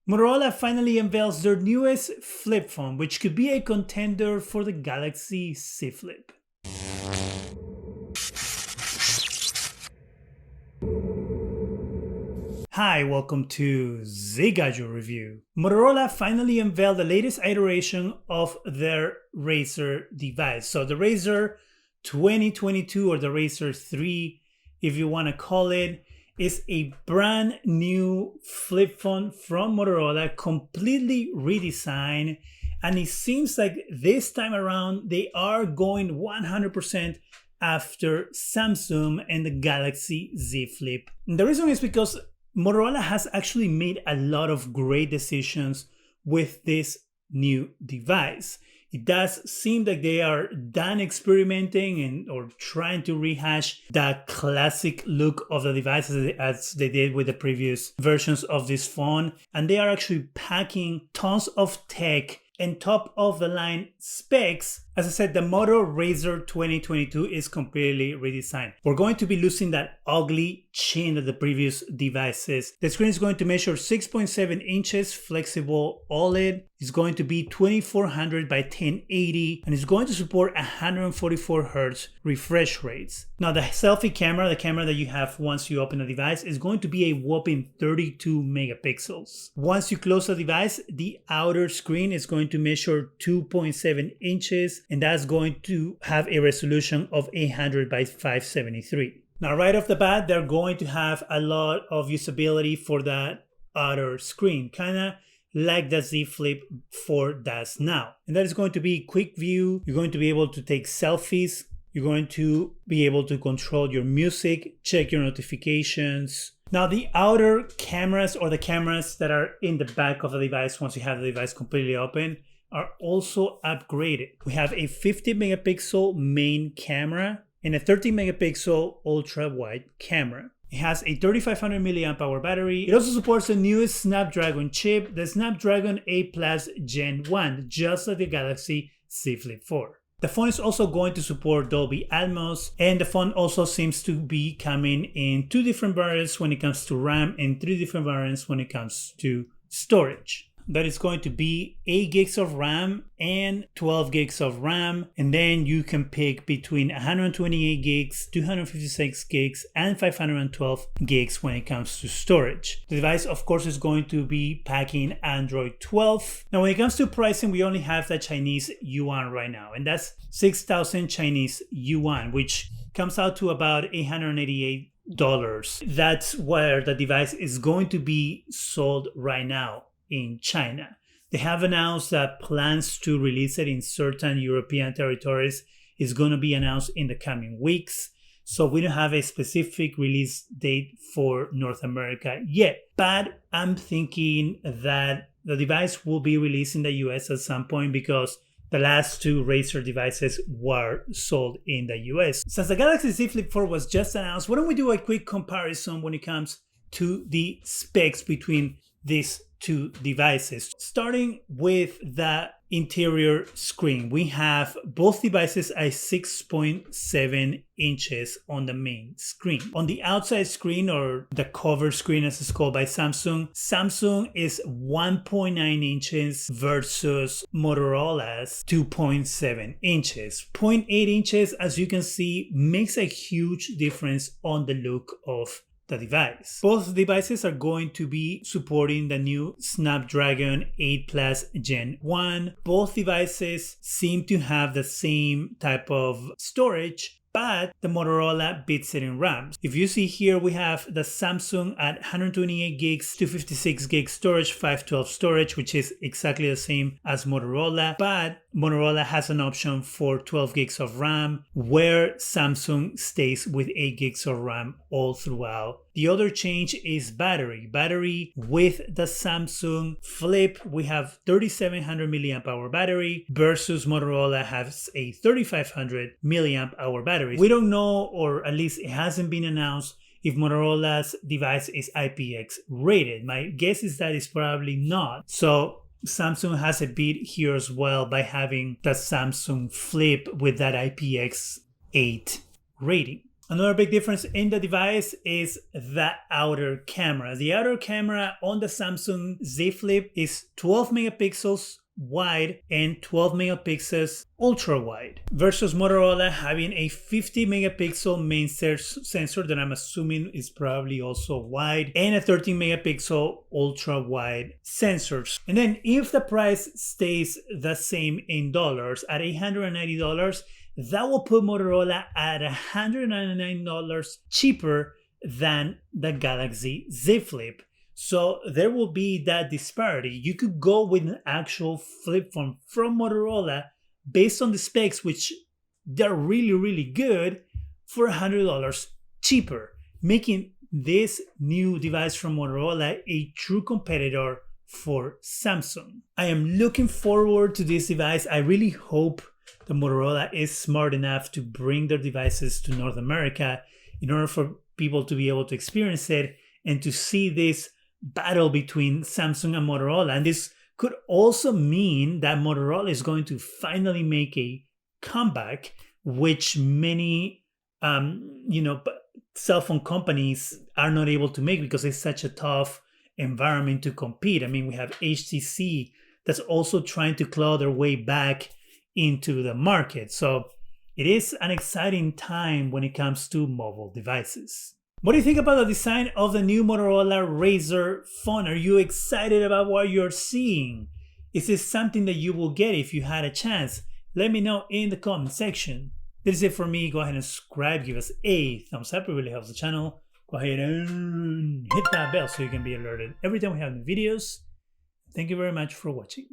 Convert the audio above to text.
Motorola finally unveils their newest flip phone, which could be a contender for the Galaxy Z Flip. Hi, welcome to Zgadgetreview. Motorola finally unveiled the latest iteration of their Razr device. So the Razr 2022 or the Razr 3, if you want to call it, is a brand new flip phone from Motorola, completely redesigned. And it seems like this time around, they are going 100% after Samsung and the Galaxy Z Flip. And the reason is because Motorola has actually made a lot of great decisions with this new device. It does seem like they are done experimenting or trying to rehash that classic look of the device as they did with the previous versions of this phone. And they are actually packing tons of tech and top of the line specs. As I said, the Motorola Razr 2022 is completely redesigned. We're going to be losing that ugly chin of the previous devices. The screen is going to measure 6.7 inches, flexible OLED. It's going to be 2400 by 1080 and it's going to support 144 Hz refresh rates. Now the selfie camera, the camera that you have once you open the device, is going to be a whopping 32 megapixels. Once you close the device, the outer screen is going to measure 2.7 inches and that's going to have a resolution of 800 by 573. Now right off the bat, they're going to have a lot of usability for that outer screen, kind of like the Z Flip 4 does now. And that is going to be quick view. You're going to be able to take selfies. You're going to be able to control your music, check your notifications. Now the outer cameras or the cameras that are in the back of the device once you have the device completely open are also upgraded. We have a 50 megapixel main camera and a 30 megapixel ultra wide camera. It has a 3500 milliamp hour battery. It also supports the newest Snapdragon chip, the Snapdragon 8 Plus Gen 1, just like the Galaxy Z Flip 4. The phone is also going to support Dolby Atmos, and the phone also seems to be coming in 2 different variants when it comes to RAM and 3 different variants when it comes to storage. That is going to be 8 gigs of RAM and 12 gigs of RAM. And then you can pick between 128 gigs, 256 gigs, and 512 gigs when it comes to storage. The device, of course, is going to be packing Android 12. Now, when it comes to pricing, we only have the Chinese yuan right now, and that's 6,000 Chinese yuan, which comes out to about $888. That's where the device is going to be sold right now in China. They have announced that plans to release it in certain European territories is going to be announced in the coming weeks. So we don't have a specific release date for North America yet. But I'm thinking that the device will be released in the US at some point because the last 2 Razr devices were sold in the US. Since the Galaxy Z Flip 4 was just announced, why don't we do a quick comparison when it comes to the specs between these 2 devices. Starting with the interior screen, we have both devices at 6.7 inches on the main screen. On the outside screen, or the cover screen as it's called by Samsung, Samsung is 1.9 inches versus Motorola's 2.7 inches. 0.8 inches, as you can see, makes a huge difference on the look of the device. Both devices are going to be supporting the new Snapdragon 8 Plus Gen 1. Both devices seem to have the same type of storage, but the Motorola beats it in RAM. If you see here, we have the Samsung at 128 gigs, 256 gigs storage, 512 storage, which is exactly the same as Motorola, but Motorola has an option for 12 gigs of RAM, where Samsung stays with 8 gigs of RAM all throughout. The other change is battery. Battery with the Samsung Flip, we have 3700 milliamp hour battery versus Motorola has a 3500 milliamp hour battery. We don't know, or at least it hasn't been announced, if Motorola's device is IPX rated. My guess is that it's probably not. So Samsung has a beat here as well by having the Samsung Flip with that IPX8 rating. Another big difference in the device is the outer camera. The outer camera on the Samsung Z Flip is 12 megapixels wide and 12 megapixels ultra wide versus Motorola having a 50 megapixel main sensor that I'm assuming is probably also wide and a 13 megapixel ultra wide sensors. And then if the price stays the same in dollars at $890, that will put Motorola at $199 cheaper than the Galaxy Z Flip. So there will be that disparity. You could go with an actual flip phone from Motorola based on the specs, which they're really, really good, for $100 cheaper, making this new device from Motorola a true competitor for Samsung. I am looking forward to this device. I really hope the Motorola is smart enough to bring their devices to North America in order for people to be able to experience it and to see this battle between Samsung and Motorola. And this could also mean that Motorola is going to finally make a comeback, which many cell phone companies are not able to make because it's such a tough environment to compete. I mean, we have HTC that's also trying to claw their way back into the market. So it is an exciting time when it comes to mobile devices. What do you think about the design of the new Motorola Razr phone? Are you excited about what you're seeing? Is this something that you will get if you had a chance? Let me know in the comment section. This is it for me. Go ahead and subscribe. Give us a thumbs up. It really helps the channel. Go ahead and hit that bell so you can be alerted every time we have new videos. Thank you very much for watching.